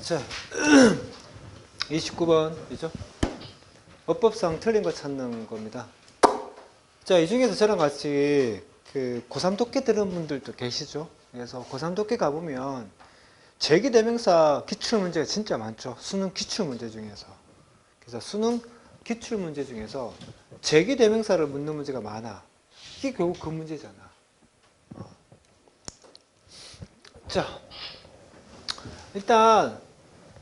자, 29번이죠. 어법상 틀린 거 찾는 겁니다. 자, 이 중에서 저랑 같이 그 고3 독해 들은 분들도 계시죠. 그래서 고3 독해 가보면 제기대명사 기출문제가 진짜 많죠. 수능 기출문제 중에서. 그래서 수능 기출문제 중에서 제기대명사를 묻는 문제가 많아. 이게 결국 그 문제잖아. 자, 일단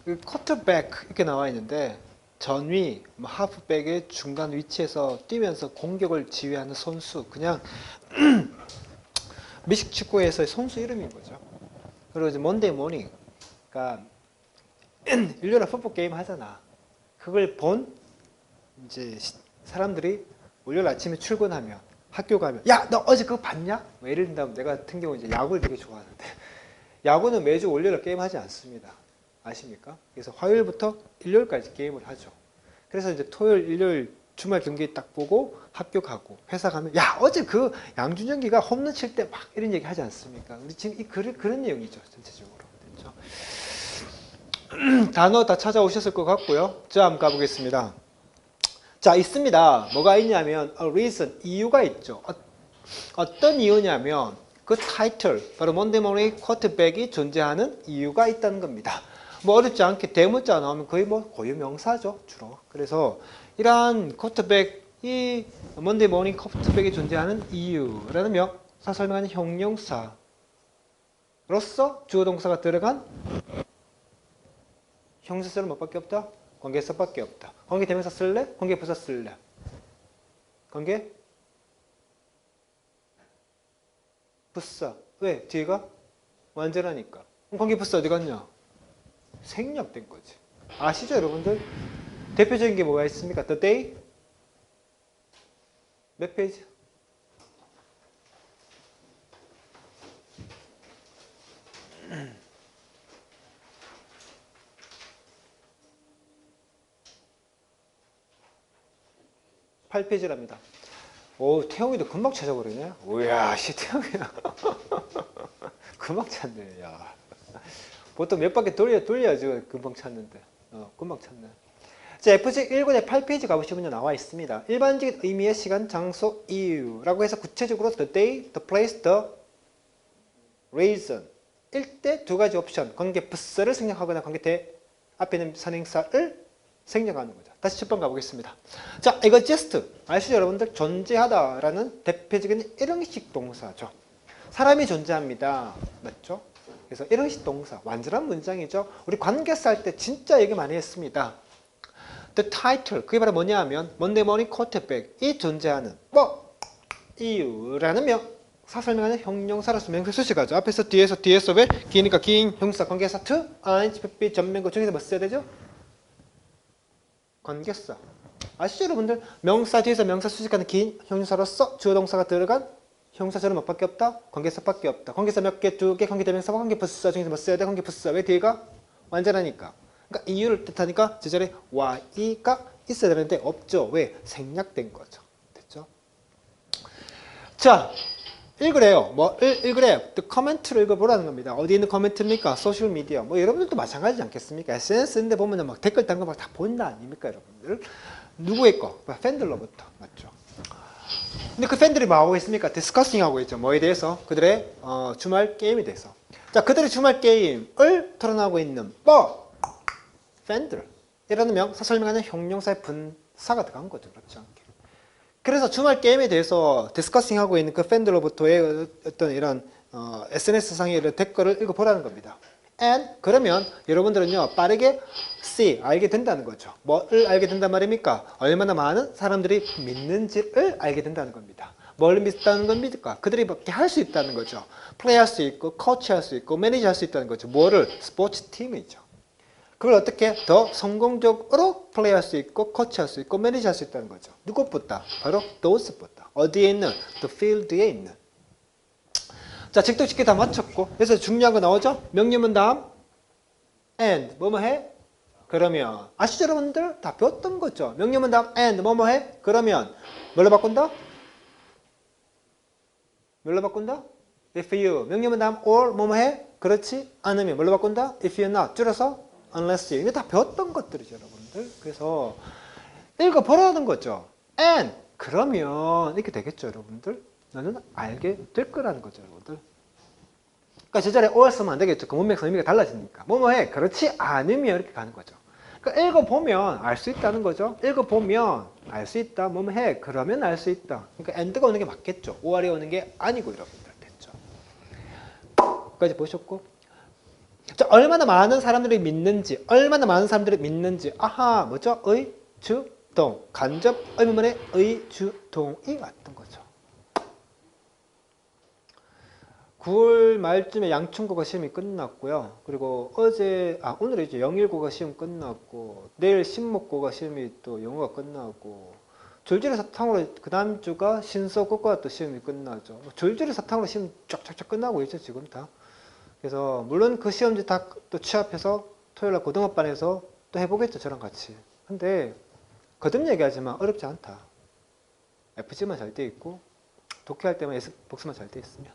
그 쿼터백 이렇게 나와 있는데 전위, 하프백의 중간 위치에서 뛰면서 공격을 지휘하는 선수, 그냥 미식 축구에서의 선수 이름인 거죠. 그리고 이제 먼데이 모닝, 그러니까 일요일에 풋볼 게임 하잖아. 그걸 본 이제 사람들이 월요일 아침에 출근하면 학교 가면 야, 너 어제 그거 봤냐? 뭐 예를 든다면 내가 같은 경우 이제 야구를 되게 좋아하는데 야구는 매주 월요일에 게임 하지 않습니다. 아십니까? 그래서 화요일부터 일요일까지 게임을 하죠. 그래서 이제 토요일, 일요일, 주말 경기 딱 보고 학교 가고 회사 가면 야, 어제 그 양준혁이가 홈런 칠 때 막 이런 얘기 하지 않습니까? 우리 지금 그런 내용이죠. 전체적으로. 됐죠? 단어 다 찾아오셨을 것 같고요. 자, 한번 가보겠습니다. 자, 있습니다. 뭐가 있냐면 a reason, 이유가 있죠. 어떤 이유냐면 그 타이틀, 바로 먼데이 모닝 쿼터백이 존재하는 이유가 있다는 겁니다. 뭐 어렵지 않게 대문자 나오면 거의 뭐 고유명사죠, 주로. 그래서 이러한 쿼터백이 먼데이 모닝 쿼터백이 존재하는 이유라는 명사 설명하는 형용사로서 주어 동사가 들어간 형용사는 뭐밖에 없다? 관계사밖에 없다. 관계대명사 쓸래? 관계부사 쓸래? 관계? 부사. 왜? 뒤가 완전하니까. 그럼 관계부사 어디 갔냐? 생략된 거지. 아시죠, 여러분들? 대표적인 게 뭐가 있습니까? The day? 몇 페이지? (8페이지랍니다) 오, 태영이도 금방 찾아버리네. 오야, 씨, 태영이야. 금방 찾네, 야. 보통 몇 바퀴 돌려야지 금방 찾는데. 금방 찾네. 자, FG 1권의 8페이지 가보시면 나와 있습니다. 일반적인 의미의 시간, 장소, 이유라고 해서 구체적으로 the day, the place, the reason. 일 때 두 가지 옵션, 관계 부사를 생략하거나 관계 대 앞에 있는 선행사를 생략하는 거죠. 다시 첫 번 가보겠습니다. 자, exist. 아시죠, 여러분들? 존재하다라는 대표적인 일형식 동사죠. 사람이 존재합니다. 맞죠? 그래서 일형식 동사, 완전한 문장이죠. 우리 관계사 할 때 진짜 얘기 많이 했습니다. The title, 그게 바로 뭐냐 하면 먼데이 모닝 쿼터백이 존재하는 뭐 이유라는 명사 설명하는 형용사로서 명사 수식하죠. 앞에서 뒤에서 왜? 기니까 긴 형사 관계사 to, ing, pp, 전면구 중에서 뭐 써야 되죠? 관계사. 아시죠, 여러분들? 명사 뒤에서 명사 수식하는 긴 형용사로서 주어 동사가 들어간 형용사처럼 뭐밖에 없다? 관계사밖에 없다. 관계사 몇 개? 두 개. 관계대명사와 관계부사 중에서 뭐 써야 돼? 관계부사. 왜? 뒤가 완전하니까. 그러니까 이유를 뜻하니까 제자리에 y가 있어야 되는데 없죠. 왜? 생략된 거죠. 됐죠? 자, 읽으래요. 뭐를 읽으래요? 또 커멘트를 읽어보라는 겁니다. 어디 있는 커멘트입니까? 소셜미디어. 뭐 여러분들도 마찬가지지 않겠습니까? SNS인데 보면 막 댓글 단 거 막 다 본다 아닙니까, 여러분들? 누구의 거? 팬들로부터. 맞죠? 근데 그 팬들이 뭐 하고 있습니까? 디스커싱 하고 있죠. 뭐에 대해서? 그들의 주말 게임에 대해서. 자, 그들의 주말 게임을 토론하고 있는 팬들. 이라는 명사 설명하는 형용사의 분사가 들어간 거죠. 그렇지 않게. 그래서 주말 게임에 대해서 디스커싱 하고 있는 그 팬들로부터의 어떤 이런 SNS상의 이런 댓글을 읽어보라는 겁니다. And 그러면 여러분들은요 빠르게 see 알게 된다는 거죠. 뭐를 알게 된단 말입니까? 얼마나 많은 사람들이 믿는지를 알게 된다는 겁니다. 뭘 믿다는 겁니까? 그들이 밖에 할 수 있다는 거죠. 플레이할 수 있고 코치할 수 있고 매니저 할 수 있다는 거죠. 뭐를? 스포츠 팀이죠. 그걸 어떻게 더 성공적으로 플레이할 수 있고 코치할 수 있고 매니저 할 수 있다는 거죠. 누구보다? 바로 those보다. 어디에 있는? the field에 있는. 자, 직독직계 다 맞췄고 그래서 중요한 거 나오죠? 명령문 다음 and 뭐뭐 해? 그러면 아시죠, 여러분들? 다 배웠던 거죠. 명령문 다음 and 뭐뭐 해? 그러면 뭘로 바꾼다? 뭘로 바꾼다? if you. 명령문 다음 or 뭐뭐 해? 그렇지 않으면 뭘로 바꾼다? if you're not. 줄여서 unless you. 이게 다 배웠던 것들이죠, 여러분들. 그래서 읽어보라는 거죠. and 그러면 이렇게 되겠죠, 여러분들. 너는 알게 될 거라는 거죠, 여러분들. 그러니까 저 자리에 or 쓰면 안 되겠죠. 그 문맥상 의미가 달라지니까. 뭐뭐해. 그렇지 않으면 이렇게 가는 거죠. 그러니까 읽어보면 알 수 있다는 거죠. 읽어보면 알 수 있다. 뭐뭐해. 그러면 알 수 있다. 그러니까 and가 오는 게 맞겠죠. or이 오는 게 아니고 여러분들. 됐죠. 여기까지 보셨고. 자, 얼마나 많은 사람들이 믿는지. 얼마나 많은 사람들이 믿는지. 아하. 뭐죠? 의, 주, 동. 간접 의문문의 의, 주, 동이 왔던 거죠. 9월 말쯤에 양춘국어 시험이 끝났고요. 그리고 오늘 이제 영일국어 시험 끝났고, 내일 신목국어 시험이 또 영어가 끝나고, 줄줄이 사탕으로 그 다음 주가 신서국어가 또 시험이 끝나죠. 줄줄이 사탕으로 시험 쫙쫙쫙 끝나고 있죠, 지금 다. 그래서 물론 그 시험지 다 또 취합해서 토요일날 고등어반에서 또 해보겠죠, 저랑 같이. 근데 거듭 얘기하지만 어렵지 않다. FG만 잘 돼 있고 독해할 때만 복습만 잘 돼 있으면.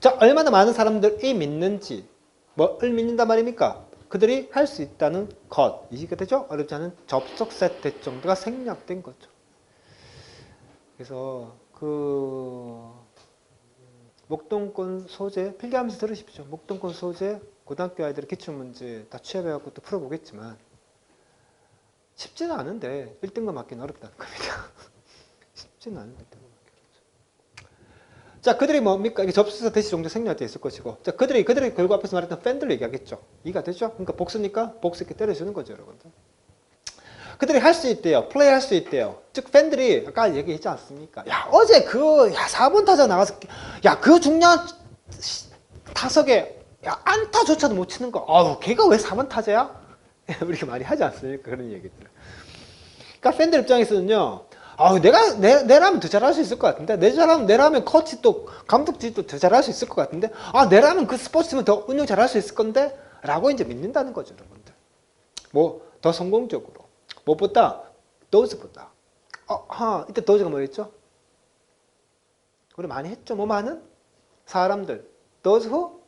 자, 얼마나 많은 사람들이 믿는지, 뭘 믿는단 말입니까? 그들이 할 수 있다는 것. 이해가 되죠? 어렵지 않은 접속 세트 정도가 생략된 거죠. 그래서 목동권 소재 필기하면서 들으십시오. 목동권 소재 고등학교 아이들의 기출문제 다 취합해갖고 또 풀어보겠지만 쉽지는 않은데 1등급 맞기는 어렵다는 겁니다. 쉽지는 않은데 1등급 맞기 어렵죠. 자, 그들이 뭡니까? 이게 접수사 대시 정도 생략되어 있을 것이고, 자, 그들이 결국 앞에서 말했던 팬들 얘기하겠죠. 이해가 되죠? 그러니까 복수니까 복수 있게 때려주는 거죠, 여러분들. 그들이 할 수 있대요. 플레이 할 수 있대요. 즉 팬들이 아까 얘기했지 않습니까? 야, 어제 4번 타자 나가서 그 중요한 타석에 안타조차도 못 치는 거. 아우, 걔가 왜 4번 타자야? 이렇게 많이 하지 않습니까? 그런 얘기들. 그러니까 팬들 입장에서는요. 내라면 더 잘할 수 있을 것 같은데, 내라면 코치 또 감독진이 또 더 잘할 수 있을 것 같은데, 내라면 그 스포츠팀은 더 운영 잘할 수 있을 건데, 라고 이제 믿는다는 거죠, 여러분들. 더 성공적으로. 무엇보다 도즈보다. 이때 도즈가 뭐였죠? 우리 많이 했죠. 많은 사람들. Those who?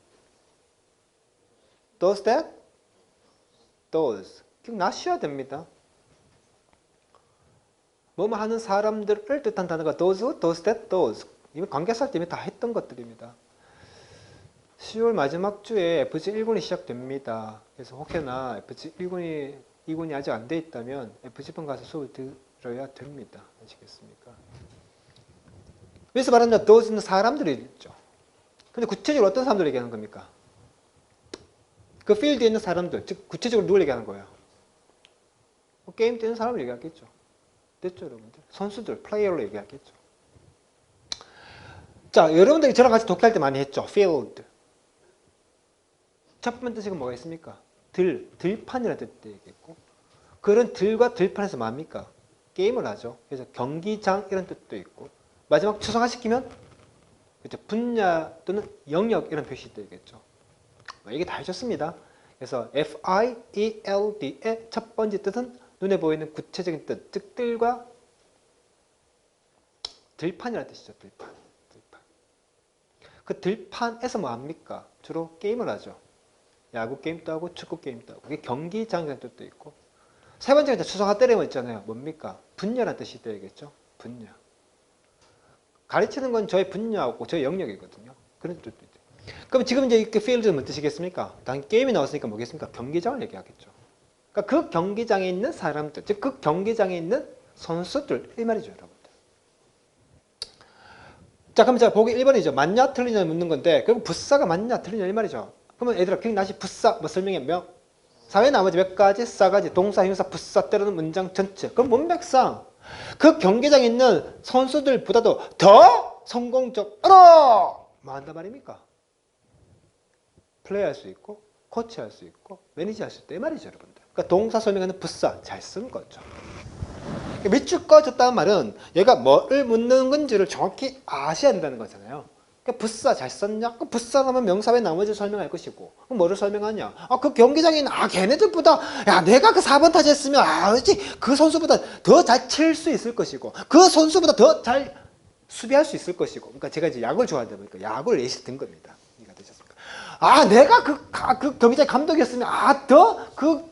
Those that? Those. 기억나셔야 됩니다. 하는 사람들을 뜻한 단어가 those who, those that, those. 이미 관계사 때문에 다 했던 것들입니다. 10월 마지막 주에 FG 1군이 시작됩니다. 그래서 혹여나 FG 1군이 2군이 아직 안 돼 있다면 FG번 가서 수업을 들어야 됩니다. 아시겠습니까? 여기서 말하는 those는 사람들이 있죠. 근데 구체적으로 어떤 사람들 얘기하는 겁니까? 그 필드에 있는 사람들, 즉 구체적으로 누굴 얘기하는 거예요? 게임 뛰는 사람을 얘기하겠죠. 됐죠, 여러분들? 선수들, 플레이어로 얘기하겠죠. 자, 여러분들이 저랑 같이 독해할 때 많이 했죠. field. 첫 번째 뜻이 뭐가 있습니까? 들판이라는 뜻도 얘기했고, 그런 들과 들판에서 뭡니까? 게임을 하죠. 그래서 경기장 이런 뜻도 있고, 마지막 추상화시키면 그렇죠. 분야 또는 영역 이런 표시도 있겠죠. 이게 다 해줬습니다. 그래서 FIELD의 첫 번째 뜻은 눈에 보이는 구체적인 뜻, 즉 들과 들판이라는 뜻이죠. 들판. 그 들판에서 뭐 합니까? 주로 게임을 하죠. 야구 게임도 하고 축구 게임도 하고. 이게 경기장이라는 뜻도 있고. 세 번째가 추상화 때리면 있잖아요. 뭡니까? 분야라는 뜻이 되겠죠. 분야. 가르치는 건 저의 분야하고 저의 영역이거든요. 그런 뜻도 있죠. 그럼 지금 이제 이렇게 필드는 뭐 뜻이겠습니까? 당연히 게임이 나왔으니까 뭐겠습니까? 경기장을 얘기하겠죠. 그러니까 그 경기장에 있는 사람들, 즉 그 경기장에 있는 선수들 이 말이죠, 여러분들. 자, 그럼 제가 보기 1번이죠. 맞냐 틀리냐 묻는 건데, 그럼 부사가 맞냐 틀리냐 이 말이죠. 그러면 얘들아 기억나시? 부사 뭐 설명해 사회 나머지 몇 가지 싸가지 동사 형사 부사 때로는 문장 전체. 그럼 문맥상 그 경기장에 있는 선수들보다도 더 성공적으로 뭐 한단 말입니까? 플레이할 수 있고 코치할 수 있고 매니지할 수 있다 이 말이죠, 여러분들. 그러니까 동사 설명하는 부사 잘 쓴 거죠. 밑줄 꺼졌다는 말은 얘가 뭐를 묻는 건지를 정확히 아셔야 된다는 거잖아요. 그러니까 부사 잘 썼냐? 그 부사라면 명사의 나머지를 설명할 것이고, 그럼 뭐를 설명하냐? 그 경기장에 있는 걔네들보다 내가 그 4번 타자 했으면 그 선수보다 더 잘 칠 수 있을 것이고, 그 선수보다 더 잘 수비할 수 있을 것이고. 그러니까 제가 이제 야구를 좋아하다 보니까 야구를 예시 든 겁니다. 이해가 되셨습니까? 아, 내가 그 경기장 감독이었으면 더 그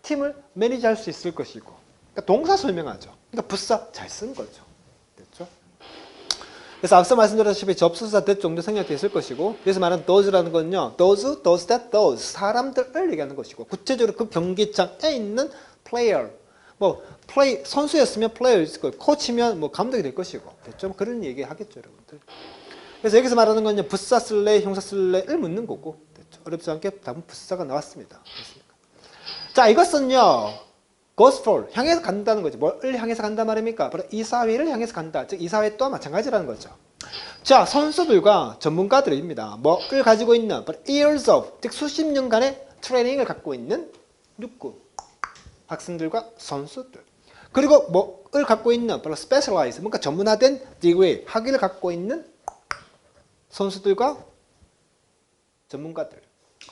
팀을 매니지할 수 있을 것이고. 그러니까 동사 설명하죠. 그러니까 부사 잘 쓴 거죠. 됐죠? 그래서 앞서 말씀드렸다시피 접수사 that 정도 생략되어 있을 것이고, 그래서 말하는 those라는 건요, those, does that, those 사람들을 얘기하는 것이고, 구체적으로 그 경기장에 있는 player, 뭐 플레이 선수였으면 플레이어일 거고, 코치면 뭐 감독이 될 것이고, 됐죠? 그런 얘기 하겠죠, 여러분들. 그래서 여기서 말하는 건요, 부사 쓸래, 형사 쓸래를 묻는 거고, 됐죠? 어렵지 않게 답은 부사가 나왔습니다. 됐습니까? 자, 이것은요, goes for, 향해서 간다는 거죠. 뭘 향해서 간다 말입니까? 바로 이사회를 향해서 간다. 즉, 이사회 또한 마찬가지라는 거죠. 자, 선수들과 전문가들입니다. 뭐를 가지고 있는, 바로 years of, 즉 수십 년간의 트레이닝을 갖고 있는 누구? 학생들과 선수들. 그리고 뭐를 갖고 있는, 바로 specialize, 뭔가 전문화된 degree, 학위를 갖고 있는 선수들과 전문가들.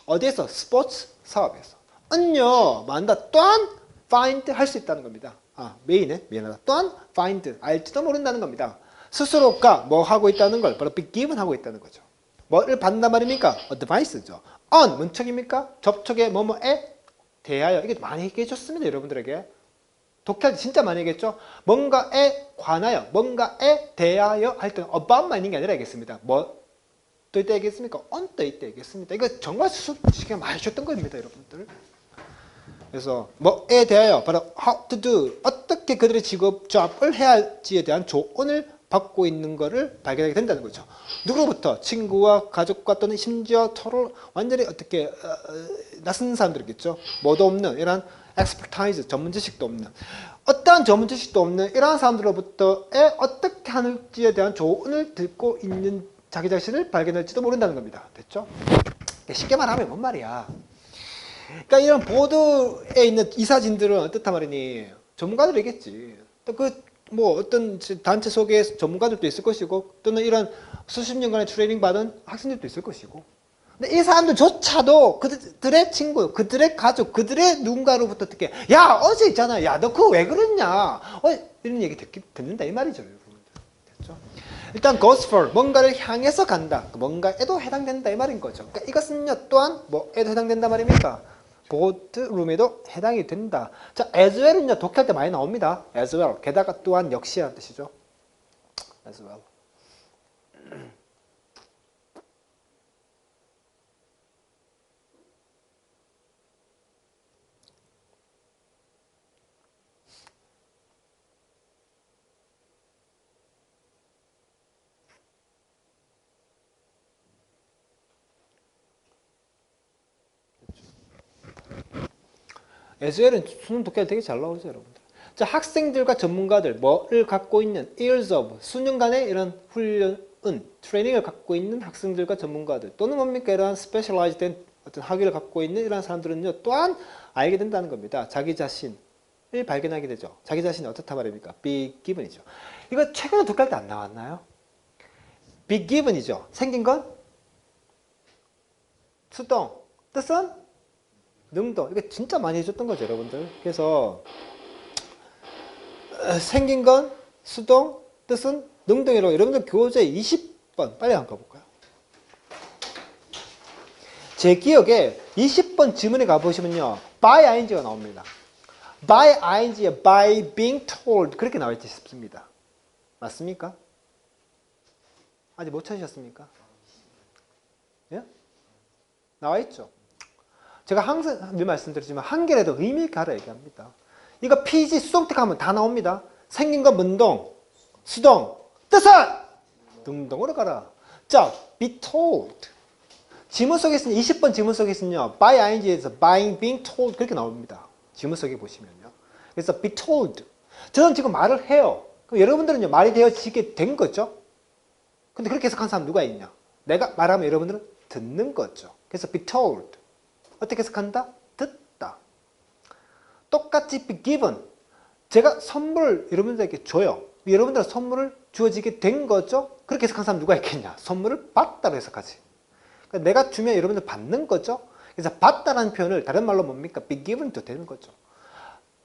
어디에서? 스포츠 사업에서. 은요, 만다 또한 find 할 수 있다는 겁니다. 아, 메인에 미안하다. 또한 find 알지도 모른다는 겁니다. 스스로가 뭐 하고 있다는 걸 바로 be given 하고 있다는 거죠. 뭐를 받는단 말입니까? advice죠. on 문척입니까? 접촉의 뭐뭐에 대하여. 이게 많이 얘기해 줬습니다, 여러분들에게. 독해할 때 진짜 많이 얘기했죠. 뭔가에 관하여, 뭔가에 대하여 할 때는 about만 있는 게 아니라 얘기했습니다. 뭐 또 이때 얘기했습니까? on 또 이때 얘기했습니다. 이거 정말 수업 시간에 많이 줬던 겁니다, 여러분들. 그래서 뭐에 대하여 바로 how to do, 어떻게 그들의 직업 잡을 해야 할지에 대한 조언을 받고 있는 것을 발견하게 된다는 거죠. 누구로부터? 친구와 가족과 또는 심지어 서로 완전히 어떻게 낯선 사람들이겠죠. 뭐도 없는 이런 expertise, 전문 지식도 없는, 어떠한 전문 지식도 없는 이러한 사람들로부터의 어떻게 하는지에 대한 조언을 듣고 있는 자기 자신을 발견할지도 모른다는 겁니다. 됐죠? 쉽게 말하면 뭔 말이야? 그러니까 이런 보드에 있는 이 사진들은 어떻단 말이니? 전문가들이겠지. 또 뭐 어떤 단체 속에 전문가들도 있을 것이고, 또는 이런 수십 년간의 트레이닝 받은 학생들도 있을 것이고. 근데 이 사람들조차도 그들의 친구, 그들의 가족, 그들의 누군가로부터 어떻게, 야, 어제 있잖아. 야, 너 그거 왜 그랬냐? 이런 얘기 듣는다 이 말이죠, 여러분들. 됐죠? 일단 goes for, 뭔가를 향해서 간다. 뭔가에도 해당된다 이 말인 거죠. 그러니까 이것은요, 또한 뭐에도 해당된다 말입니까? 보드룸에도 해당이 된다. 자, as well은요, 독해할 때 많이 나옵니다. as well. 게다가 또한 역시라는 뜻이죠. as well. as well은 수능 독해할 때 되게 잘 나오죠, 여러분들. 자, 학생들과 전문가들, 뭐를 갖고 있는 years of, 수년간의 이런 훈련은, 트레이닝을 갖고 있는 학생들과 전문가들, 또는 뭡니까? 이러한 specialized 된 어떤 학위를 갖고 있는 이러한 사람들은요, 또한 알게 된다는 겁니다. 자기 자신을 발견하게 되죠. 자기 자신이 어떻다 말입니까? be given이죠. 이거 최근에 독해할 때 안 나왔나요? be given이죠. 생긴 건 수동, 뜻은 능동. 이거 진짜 많이 해줬던 거죠, 여러분들. 그래서 생긴 건 수동, 뜻은 능동이라고. 여러분들 교재 20번 빨리 한번 가볼까요? 제 기억에 20번 지문에 가보시면요, by ing가 나옵니다. by ing에 by being told 그렇게 나와있지 싶습니다. 맞습니까? 아직 못 찾으셨습니까? 예? 나와있죠. 제가 항상 늘 말씀드리지만 한결에도 의미 있게 하라 얘기합니다. 이거 PG 수동태 하면 다 나옵니다. 생긴 건 문동, 수동, 뜻은 능동으로 가라. 자, be told. 지문 속에 있으면 20번 지문 속에 있으면요, by ing에서 by being told 그렇게 나옵니다. 지문 속에 보시면요. 그래서 be told. 저는 지금 말을 해요. 그럼 여러분들은요, 말이 되어지게 된 거죠. 근데 그렇게 해석한 사람 누가 있냐? 내가 말하면 여러분들은 듣는 거죠. 그래서 be told. 어떻게 해석한다? 듣다. 똑같이 be given. 제가 선물을 여러분들에게 줘요. 여러분들은 선물을 주어지게 된 거죠. 그렇게 해석한 사람 누가 있겠냐? 선물을 받다로 해석하지. 그러니까 내가 주면 여러분들 받는 거죠. 그래서 받다라는 표현을 다른 말로 뭡니까? be given도 되는 거죠.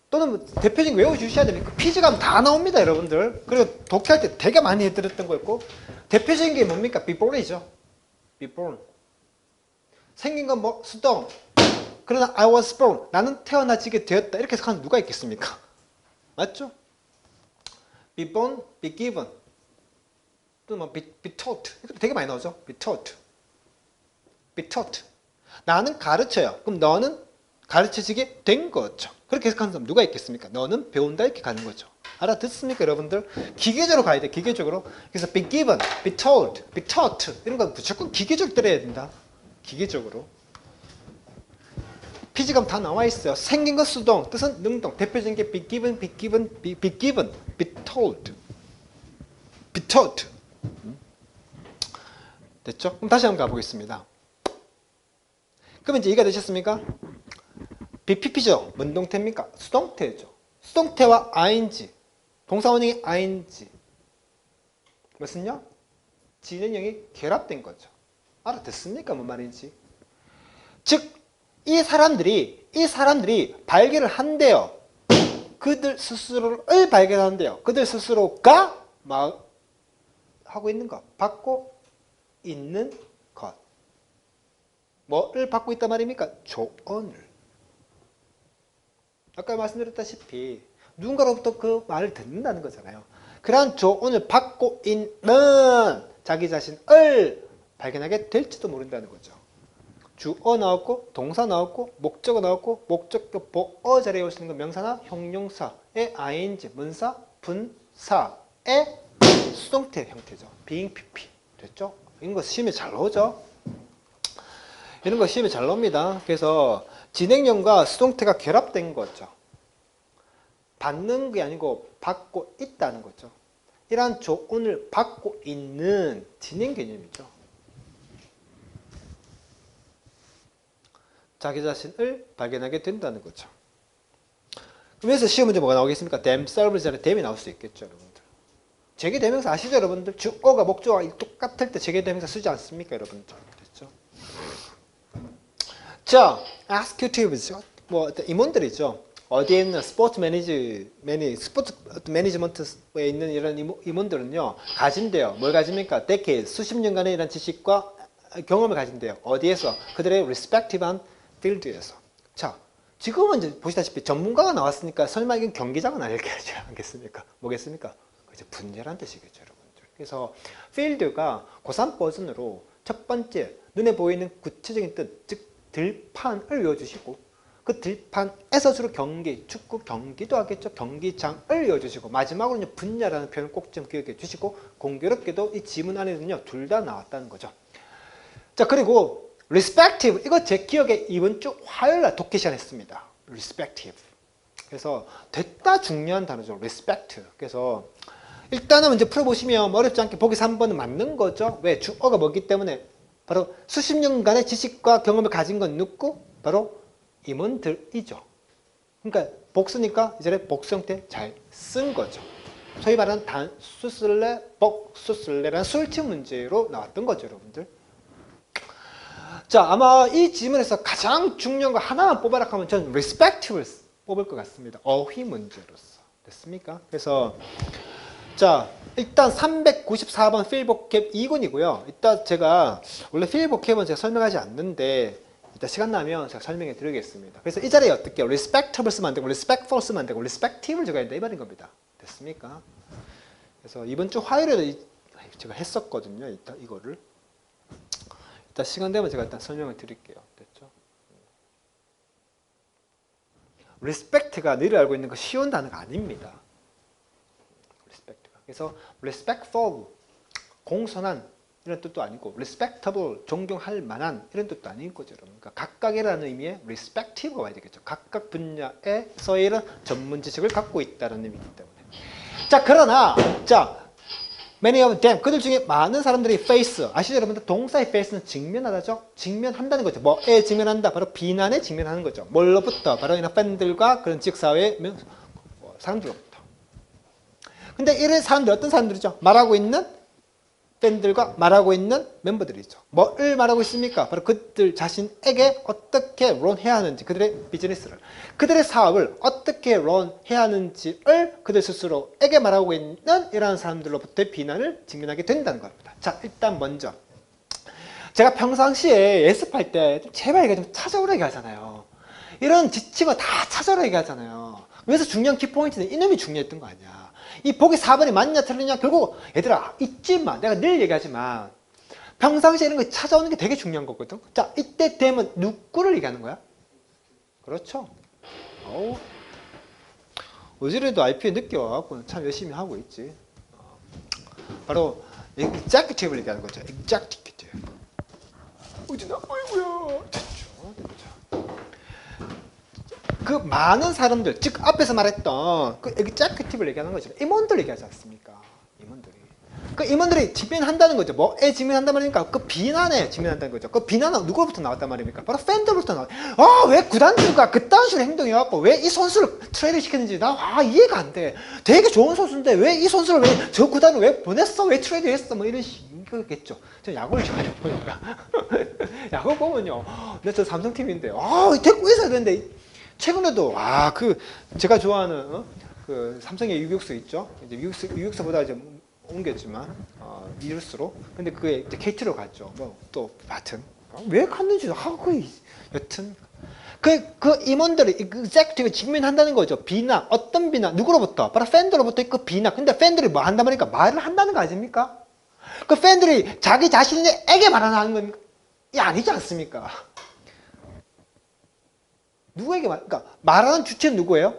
또는 대표적인 외워주셔야 됩니까? 피지 가면 다 나옵니다, 여러분들. 그리고 독해할 때 되게 많이 해드렸던 거였고, 대표적인 게 뭡니까? be born이죠. be born. 생긴 건 뭐 수동. 그러나 I was born. 나는 태어나지게 되었다. 이렇게 해석하는 누가 있겠습니까? 맞죠? be born, be given. 또 뭐 be taught. 이것도 되게 많이 나오죠. be taught. be taught. 나는 가르쳐요. 그럼 너는 가르쳐지게 된 거죠. 그렇게 해석하는 사람 누가 있겠습니까? 너는 배운다 이렇게 가는 거죠. 알아듣습니까 여러분들? 기계적으로 가야 돼. 기계적으로. 그래서 be given, be told, be taught 이런 거 무조건 기계적으로 들어야 된다. 기계적으로. 피지감 다 나와 있어요. 생긴 것 수동, 뜻은 능동. 대표적인 게 be given, be given, be given, be told, be taught. 됐죠? 그럼 다시 한번 가보겠습니다. 그러면 이제 이해가 되셨습니까? BPP죠. 뭔 동태입니까? 수동태죠. 수동태와 ing, 동사원형이 ing. 무슨요? 진행형이 결합된 거죠. 알아듣습니까? 뭔 말인지. 즉 이 사람들이 발견을 한대요. 그들 스스로를 발견한대요. 그들 스스로가 막 하고 있는 것, 받고 있는 것. 뭐를 받고 있단 말입니까? 조언을. 아까 말씀드렸다시피 누군가로부터 그 말을 듣는다는 거잖아요. 그러한 조언을 받고 있는 자기 자신을 발견하게 될지도 모른다는 거죠. 주어 나왔고 동사 나왔고 목적어 나왔고 목적격 보어 자리에 올 수 있는 건 명사나 형용사의 ing, 문사, 분사의 수동태 형태죠. being, pp. 됐죠? 이런 거 시험에 잘 나오죠? 이런 거 시험에 잘 나옵니다. 그래서 진행형과 수동태가 결합된 거죠. 받는 게 아니고 받고 있다는 거죠. 이러한 조언을 받고 있는 진행 개념이죠. 자기 자신을 발견하게 된다는 거죠. 그래서 시험 문제 뭐가 나오겠습니까? themselves 전에 them이 나올 수 있겠죠, 여러분들. 제기대명사 아시죠, 여러분들? 주어가 목적어가 똑같을 때 제기대명사 쓰지 않습니까, 여러분들? 됐죠? 자, executives, 뭐 임원들이죠. 어디에 있는 스포츠 매니지먼트에 있는 이런 임원들은요, 가진대요. 뭘 가집니까? decades, 수십 년간의 이런 지식과 경험을 가진대요. 어디에서? 그들의 respective한 필드에서. 자, 지금은 이제 보시다시피 전문가가 나왔으니까 설마 이건 경기장은 아닐 게 아니겠습니까? 뭐겠습니까? 이제 분야란 뜻이겠죠, 여러분들. 그래서 필드가 고3 버전으로 첫 번째 눈에 보이는 구체적인 뜻, 즉 들판을 외워주시고 그 들판에서 주로 경기, 축구 경기도 하겠죠. 경기장을 외워주시고 마지막으로 분야라는 표현을 꼭 좀 기억해 주시고 공교롭게도 이 지문 안에는요 둘 다 나왔다는 거죠. 자, 그리고 respective, 이거 제 기억에 이번 주 화요일날 독해 시간 했습니다. respective. 그래서 됐다 중요한 단어죠. respect. 그래서 일단은 문제 풀어보시면 어렵지 않게 보기 3번은 맞는 거죠. 왜? 주어가 뭐기 때문에 바로 수십 년간의 지식과 경험을 가진 건 누구? 바로 임원들이죠. 그러니까 복수니까 이제 복수 형태 잘 쓴 거죠. 소위 말하는 단수쓸래, 복수쓸래라는 술집 문제로 나왔던 거죠, 여러분들. 자, 아마 이 지문에서 가장 중요한 거 하나만 뽑아라 하면 저는 respective를 뽑을 것 같습니다. 어휘 문제로서. 됐습니까? 그래서 자, 일단 394번 필보캡 2군이고요. 이따 제가 원래 필보캡은 제가 설명하지 않는데 이따 시간 나면 제가 설명해 드리겠습니다. 그래서 이 자리에 어떻게 respectable 쓰면 안 되고 respectful 쓰면 안 되고 respective를 적어야 된다 이 말인 겁니다. 됐습니까? 그래서 이번 주 화요일에 제가 했었거든요. 이거를. 이따 시간 되면 제가 일단 설명을 드릴게요. 됐죠? respect가 늘 알고 있는 거 쉬운 단어가 아닙니다. respect가. 그래서 respectful, 공손한 이런 뜻도 아니고 respectable, 존경할 만한 이런 뜻도 아닌 거죠. 그러니까 각각이라는 의미의 respective가 와야 되겠죠. 각각 분야에서의 이런 전문 지식을 갖고 있다는 의미이기 때문에. 자, 그러나 자, many of them, 그들 중에 많은 사람들이 face, 아시죠 여러분들? 동사의 face는 직면하다죠? 직면한다는 거죠. 뭐에 직면한다? 바로 비난에 직면하는 거죠. 뭘로부터? 바로 이런 팬들과 그런 지역사회의 사람들로부터. 근데 이런 사람들 어떤 사람들이죠? 말하고 있는 팬들과 말하고 있는 멤버들이죠. 뭐를 말하고 있습니까? 바로 그들 자신에게 어떻게 런해야 하는지, 그들의 비즈니스를, 그들의 사업을 어떻게 런해야 하는지를 그들 스스로에게 말하고 있는 이러한 사람들로부터의 비난을 직면하게 된다는 겁니다. 자, 일단 먼저 제가 평상시에 예습할 때 제발 이거 좀 찾아오라게 하잖아요. 이런 지침을 다 찾아오라게 하잖아요. 그래서 중요한 키포인트는 이놈이 중요했던 거 아니야. 이 보기 4번이 맞냐 틀리냐 결국 얘들아 잊지 마. 내가 늘 얘기하지만 평상시에 이런 거 찾아오는 게 되게 중요한 거거든. 자, 이때 되면 누구를 얘기하는 거야? 그렇죠. 어우, 어제라도 IP에 늦게 와갖고 참 열심히 하고 있지. 바로 executive를 얘기하는 거죠. executive. 어제나 아이고야. 됐죠. 그 많은 사람들, 즉 앞에서 말했던 그 executive를 얘기하는 거죠. 임원들 얘기하지 않습니까? 임원들이. 그 임원들이 직면한다는 거죠. 뭐에 직면한단 말입니까? 그 비난에 직면한다는 거죠. 그 비난은 누구로부터 나왔단 말입니까? 바로 팬들로부터 나왔. 왜 구단주가 그딴 식으로 행동해갖고 왜 이 선수를 트레이드 시켰는지 나 이해가 안 돼. 되게 좋은 선수인데 왜 이 선수를 왜 저 구단을 왜 보냈어? 왜 트레이드 했어? 뭐 이런 식이겠죠. 저 야구를 좀 많이 보니까 야구 보면요. 근데 저 삼성팀인데 데리고 있어야 되는데 최근에도 제가 좋아하는 그 삼성의 유격수 있죠. 이제 유격수보다 이제 옮겼지만 이루스로. 근데 그게 이제 KT로 갔죠. 뭐 또 하여튼 왜 갔는지도 여튼 그 임원들이 executive 직면한다는 거죠. 비난, 어떤 비난, 누구로부터? 바로 팬들로부터 그 비난. 근데 팬들이 뭐 한단 말입니까? 말을 한다는 거 아닙니까? 그 팬들이 자기 자신에게 말하는 건 아니지 않습니까? 누구에게 그러니까 말하는 주체는 누구예요?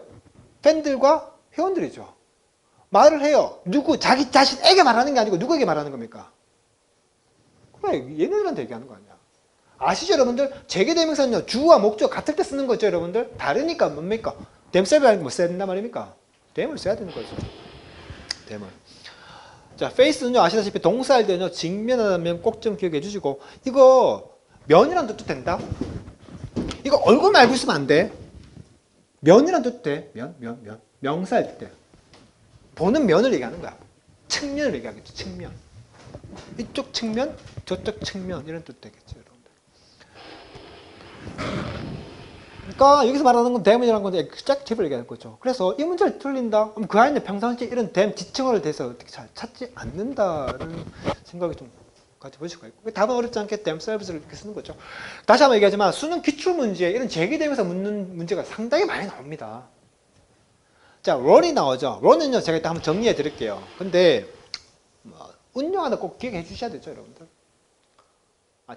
팬들과 회원들이죠. 말을 해요. 자기 자신에게 말하는 게 아니고 누구에게 말하는 겁니까? 그래, 얘네들한테 얘기하는 거 아니야. 아시죠, 여러분들? 재개대명사는요, 주어와 목적 같을 때 쓰는 거죠, 여러분들? 다르니까 뭡니까? themselves라는 거 뭐 써야 된단 말입니까? them을 써야 되는 거죠. them을. 자, face는요, 아시다시피 동사일 때는요, 직면하다면 꼭 좀 기억해 주시고, 이거 면이란 뜻도 된다? 이거 얼굴만 알고 있으면 안 돼. 면이란 뜻도 돼. 면. 명사일 때. 보는 면을 얘기하는 거야. 측면을 얘기하겠죠. 측면. 이쪽 측면, 저쪽 측면 이런 뜻 되겠죠, 여러분들. 그러니까 여기서 말하는 건 댐이라는 건데 executive를 얘기하는 거죠. 그래서 이 문제를 틀린다. 그럼 그 안에 평상시에 이런 댐 지칭어를 대해서 어떻게 잘 찾지 않는다는 생각이 좀 가져보실 거 있고 답은 어렵지 않게 themselves를 이렇게 쓰는 거죠. 다시 한번 얘기하지만 수능 기출문제 이런 재개되면서 묻는 문제가 상당히 많이 나옵니다. 자, 런이 나오죠. 런은요, 제가 일단 한번 정리해 드릴게요. 근데, 운용 하나 꼭 기억해 주셔야 되죠, 여러분들.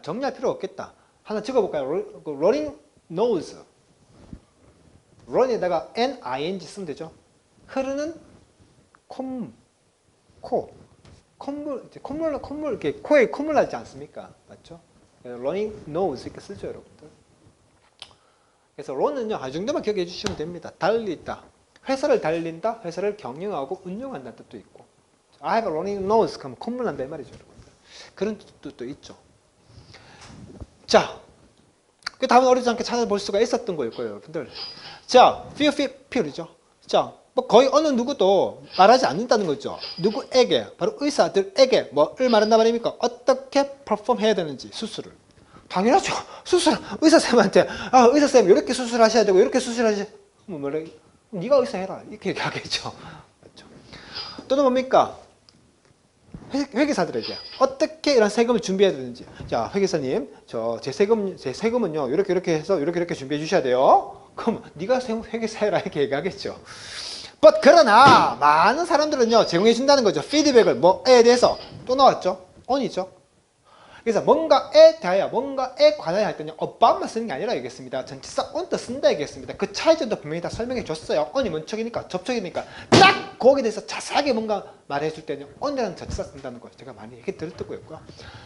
정리할 필요 없겠다. 하나 적어볼까요? running nose. run에다가 n-ing 쓰면 되죠. 흐르는 콧물, 이렇게 코에 콧물 나지 않습니까? 맞죠? running nose 이렇게 쓰죠, 여러분들. 그래서 run은요, 이 정도만 기억해 주시면 됩니다. 달리다. 회사를 달린다, 회사를 경영하고 운영한다는 뜻도 있고. I have a running nose. 그러면 콧물 난다 이 말이죠, 여러분들. 그런 뜻도 있죠. 자, 그 다음은 어렵지 않게 찾아볼 수가 있었던 거일 거예요, 여러분들. 자, fear이죠. 자, 뭐 거의 어느 누구도 말하지 않는다는 거죠. 누구에게, 바로 의사들에게 뭐를 말한단 말입니까? 어떻게 퍼폼 해야 되는지, 수술을. 당연하죠. 수술, 의사쌤한테, 의사쌤, 이렇게 수술하셔야 되고, 이렇게 수술하셔야 되고, 뭐래? 네가 의사 해라. 이렇게 얘기하겠죠. 맞죠? 또는 뭡니까? 회계사들에게 어떻게 이런 세금을 준비해야 되는지. 자, 회계사님, 제 세금은요, 이렇게 해서 이렇게 준비해 주셔야 돼요. 그럼 네가 회계사 해라. 이렇게 얘기하겠죠. But 그러나 많은 사람들은요, 제공해 준다는 거죠. 피드백을 뭐에 대해서 또 나왔죠. on이죠. 그래서 뭔가에 대하여, 뭔가에 관하여 할 때는 about만 쓰는 게 아니라 얘기했습니다. 전치사 on도 쓴다 얘기했습니다. 그 차이점도 분명히 다 설명해 줬어요. on이 문척이니까, 접촉이니까 딱 거기에 대해서 자세하게 뭔가 말해줄 때는 on이라는 전치사 쓴다는 거 제가 많이 얘기 들었던 거였고요.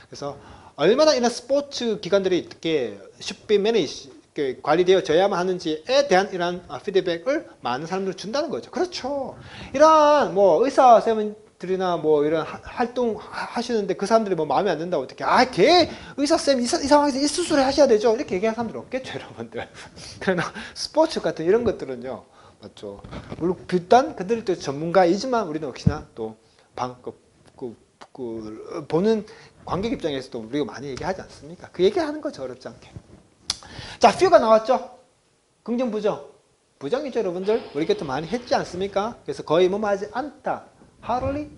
그래서 얼마나 이런 스포츠 기관들이 이렇게 should be managed, 관리되어져야만 하는지에 대한 이런 피드백을 많은 사람들이 준다는 거죠. 그렇죠. 이런 뭐 의사 쌤들이나 뭐 이런 활동 하시는데 그 사람들이 뭐 마음에 안 든다고 어떻게 걔 의사쌤 이 상황에서 이 수술을 하셔야 되죠. 이렇게 얘기하는 사람들 없겠죠, 여러분들. 그러나 스포츠 같은 이런 것들은요, 맞죠. 물론 일단 그들이 또 전문가이지만 우리는 역시나 또 보는 관객 입장에서도 우리가 많이 얘기하지 않습니까? 그 얘기하는 거죠, 어렵지 않게. 자, few가 나왔죠? 긍정, 부정. 부정이죠, 여러분들. 우리 곁도 많이 했지 않습니까? 그래서 거의 뭐 하지 않다. hardly,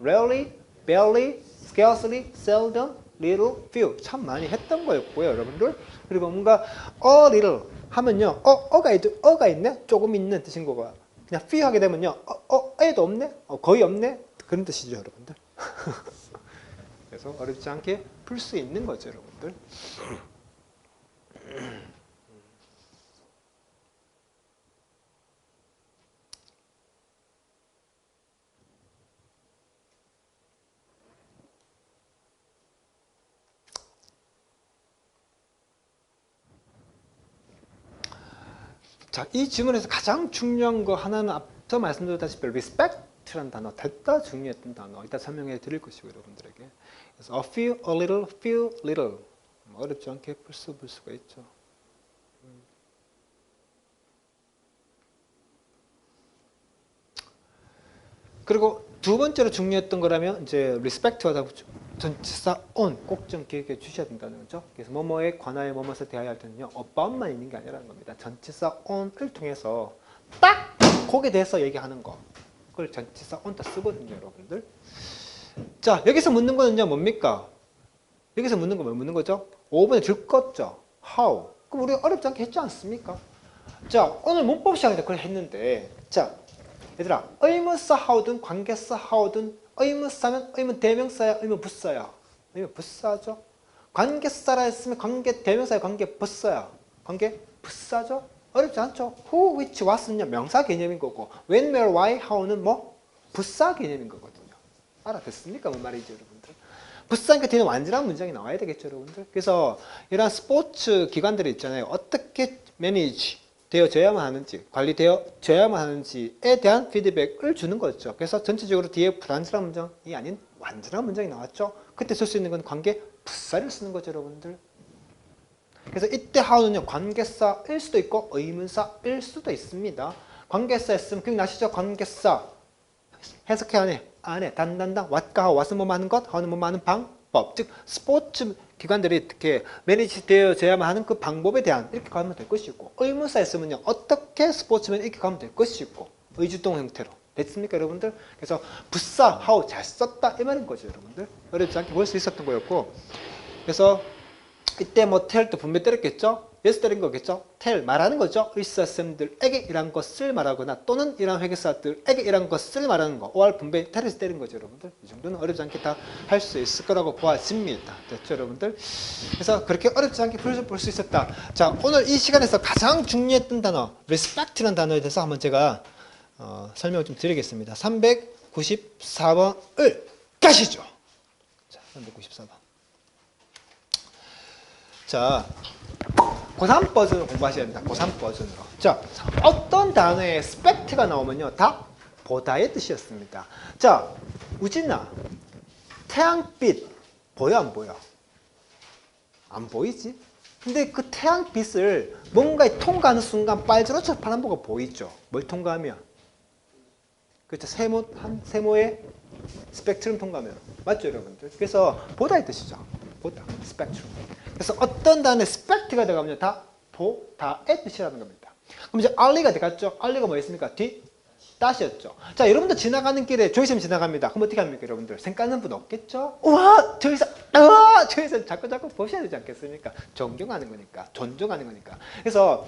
rarely, barely, scarcely, seldom, little, few 참 많이 했던 거였고요, 여러분들. 그리고 뭔가 a little 하면요, 어가 있네, 조금 있는 뜻인 거고, 그냥 few 하게 되면요, 애도 없네, 거의 없네 그런 뜻이죠, 여러분들. 그래서 어렵지 않게 풀 수 있는 거죠, 여러분들. 자, 이 질문에서 가장 중요한 거 하나는 앞서 말씀드렸다시피 respect라는 단어, 대다 중요했던 단어. 이따 설명해 드릴 것이고 여러분들에게. 그래서 a few, a little, few, little 어렵지 않게 볼 수가 있죠. 그리고 두 번째로 중요했던 거라면 이제 respect와 전치사 on 꼭 좀 기억해 주셔야 된다는 거죠. 그래서 뭐뭐에 관하여 뭐뭐에 대하여 할 때는요, about만 있는 게 아니라는 겁니다. 전치사 on을 통해서 딱 거기에 대해서 얘기하는 거, 그걸 전치사 on 다 쓰거든요, 여러분들. 자, 여기서 묻는 거는요, 뭡니까? 여기서 묻는 거 뭐 묻는 거죠? 5번에 줄 거죠. how. 그럼 우리 어렵지 않게 했지 않습니까? 자, 오늘 문법 시간에 그걸 했는데, 자, 얘들아, 의문사 how든 관계사 how든 의문사면 의문 대명사야, 의문 부사야. 의문 부사죠. 관계사라 했으면 관계 대명사야, 관계 부사야. 관계 부사죠. 어렵지 않죠. who, which, what은요 명사 개념인 거고, when, where, why, how는 뭐 부사 개념인 거거든요. 알아듣습니까? 뭔 말이죠, 여러분들? 부사니까 뒤에 완전한 문장이 나와야 되겠죠, 여러분들. 그래서 이런 스포츠 기관들이 있잖아요. 어떻게 매니지 되어져야만 하는지, 관리되어져야만 하는지에 대한 피드백을 주는 거죠. 그래서 전체적으로 뒤에 불완전한 문장이 아닌 완전한 문장이 나왔죠. 그때 쓸 수 있는 건 관계 부사를 쓰는 거죠, 여러분들. 그래서 이때 how는요, 관계사일 수도 있고 의문사일 수도 있습니다. 관계사였으면 기억나시죠? 관계사 해석해 안에 단단당 what과 what은 뭐 하는 것, how는 뭐 하는 방법. 즉 스포츠 기관들이 어떻게 매니지 되어져야만 하는 그 방법에 대한 이렇게 가면 될 것이고, 의문사였으면요 어떻게 스포츠면 이렇게 가면 될 것이고, 의주동 형태로 됐습니까, 여러분들? 그래서 부사 how 잘 썼다 이 말인 거죠, 여러분들. 어렵지 않게 볼 수 있었던 거였고, 그래서 이때 뭐 tell도 분명 때렸겠죠? yes 때린 거겠죠? tell 말하는 거죠. 의사쌤들에게 이런 것을 말하거나 또는 이런 회계사들에게 이런 것을 말하는 거. or 분배 tell에서 때린 거죠, 여러분들. 이 정도는 어렵지 않게 다 할 수 있을 거라고 보아집니다. 됐죠, 여러분들? 그래서 그렇게 어렵지 않게 볼 수 있었다. 자, 오늘 이 시간에서 가장 중요했던 단어 respect라는 단어에 대해서 한번 제가 설명을 좀 드리겠습니다. 394번을 가시죠. 자, 394번. 자, 고3 버전을 공부하셔야 됩니다. 고3 버전으로. 자, 어떤 단어에 spect가 나오면요, 다 보다의 뜻이었습니다. 자, 우진아, 태양빛 보여 안 보여? 안 보이지? 근데 그 태양빛을 뭔가에 통과하는 순간 빨주노초 파란보가 보이죠? 뭘 통과하면? 그렇죠. 세모의 스펙트럼 통과하면. 맞죠, 여러분들? 그래서 보다의 뜻이죠. 보다, 스펙트럼. 그래서 어떤 단어에 스펙트가 들어가면 다 보다의 뜻이라는 겁니다. 그럼 이제 알리가 들어갔죠? 알리가 뭐였습니까? 뒷다시였죠. 자, 여러분들 지나가는 길에 조이쌤 지나갑니다. 그럼 어떻게 합니까, 여러분들? 생각하는 분 없겠죠? 우와, 조이쌤 자꾸 보셔야 되지 않겠습니까? 존경하는 거니까, 존중하는 거니까. 그래서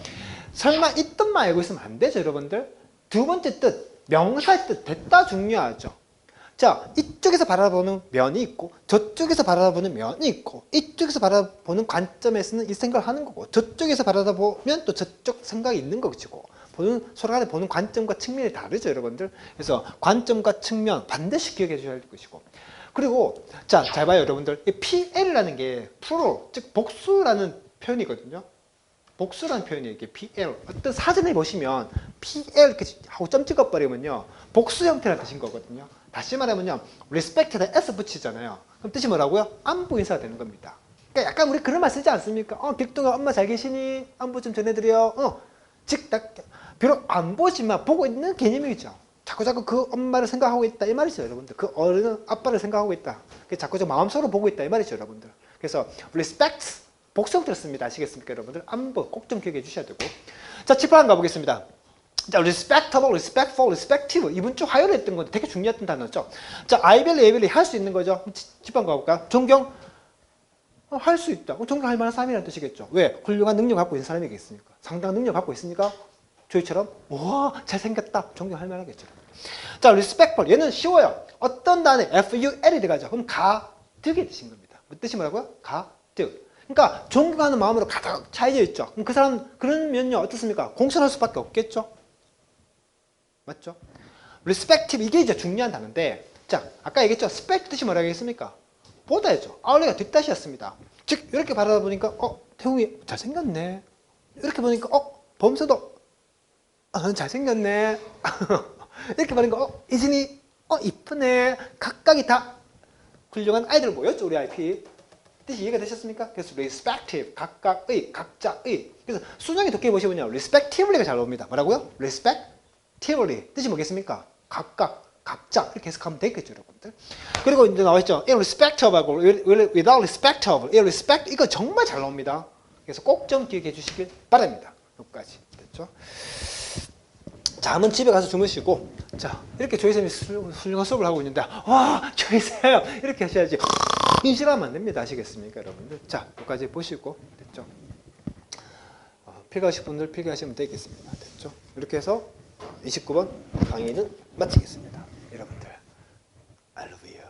설마 이 뜻만 알고 있으면 안 되죠, 여러분들? 두 번째 뜻, 명사의 뜻, 됐다 중요하죠. 자, 이쪽에서 바라보는 면이 있고 저쪽에서 바라보는 면이 있고, 이쪽에서 바라보는 관점에서는 이 생각을 하는 거고, 저쪽에서 바라보면 또 저쪽 생각이 있는 것이고, 서로 간에 보는 관점과 측면이 다르죠, 여러분들. 그래서 관점과 측면 반드시 기억해 주셔야 할 것이고, 그리고 자, 잘 봐요, 여러분들. 이 PL이라는 게 plural, 즉 복수라는 표현이거든요. 복수라는 표현이에요. 이게 PL. 어떤 사전에 보시면 PL 이렇게 하고 점 찍어버리면요, 복수 형태라는 뜻인 거거든요. 다시 말하면요, respect에다 S 붙이잖아요. 그럼 뜻이 뭐라고요? 안부 인사가 되는 겁니다. 그러니까 약간 우리 그런 말 쓰지 않습니까? 빅동아 엄마 잘 계시니? 안부 좀 전해드려. 즉, 비록 안 보지만 보고 있는 개념이죠. 자꾸 그 엄마를 생각하고 있다 이 말이죠, 여러분들. 그 어른은 아빠를 생각하고 있다. 자꾸 마음속으로 보고 있다 이 말이죠, 여러분들. 그래서 respect 복수 형태로 씁니다. 아시겠습니까, 여러분들? 안부 꼭 좀 기억해 주셔야 되고. 자, 7번 가보겠습니다. 자, respectable, respectful, respective. 이번 주 화요일에 했던 건데 되게 중요했던 단어죠. 자, I believe, 할 수 있는 거죠. 10번 가볼까요? 존경, 할 수 있다. 존경할 만한 사람이라는 뜻이겠죠. 왜? 훌륭한 능력 갖고 있는 사람이겠습니까? 상당한 능력 갖고 있으니까 저희처럼 와 잘생겼다. 존경할 만하겠죠. 자, respectful. 얘는 쉬워요. 어떤 단어에 F-U-L이 들어가죠. 그럼 가득의 뜻인 겁니다. 뭐 뜻이 뭐라고요? 가득. 그러니까 존경하는 마음으로 가득 차여져 있죠. 그럼 그 사람 그러면요 어떻습니까? 공손할 수밖에 없겠죠. 맞죠? respective 이게 이제 중요한 단어인데, 자 아까 얘기했죠. spect 뜻이 뭐라고 했습니까? 보다였죠. 아울렛가 뒷다시였습니다. 즉 이렇게 바라다 보니까 태웅이 잘생겼네. 이렇게 보니까 범서도 잘생겼네. 이렇게 보니까 이진이 이쁘네. 각각이 다 훌륭한 아이들 모였죠. 우리 IP. 뜻이 이해가 되셨습니까? 그래서 respective, 각각의, 각자의. 그래서 순영이 독해 보시면요. respectively가 잘 나옵니다. 뭐라고요? respectively. 뜻이 뭐겠습니까? 각각, 각자. 이렇게 해석하면 되겠죠, 여러분들. 그리고 이제 나와있죠. irrespective하고 without respect of, irrespect. 이거 정말 잘 나옵니다. 그래서 꼭 좀 기억해 주시길 바랍니다. 여기까지. 됐죠? 자, 한번 집에 가서 주무시고, 자, 이렇게 조이쌤이 훌륭한 수업을 하고 있는데, 와, 조이쌤! 이렇게 하셔야지. 인실하면 안 됩니다. 아시겠습니까, 여러분들? 자, 여기까지 보시고, 됐죠? 필기하실 분들 필기하시면 되겠습니다. 됐죠? 이렇게 해서 29번 강의는 마치겠습니다. 여러분들, I love you.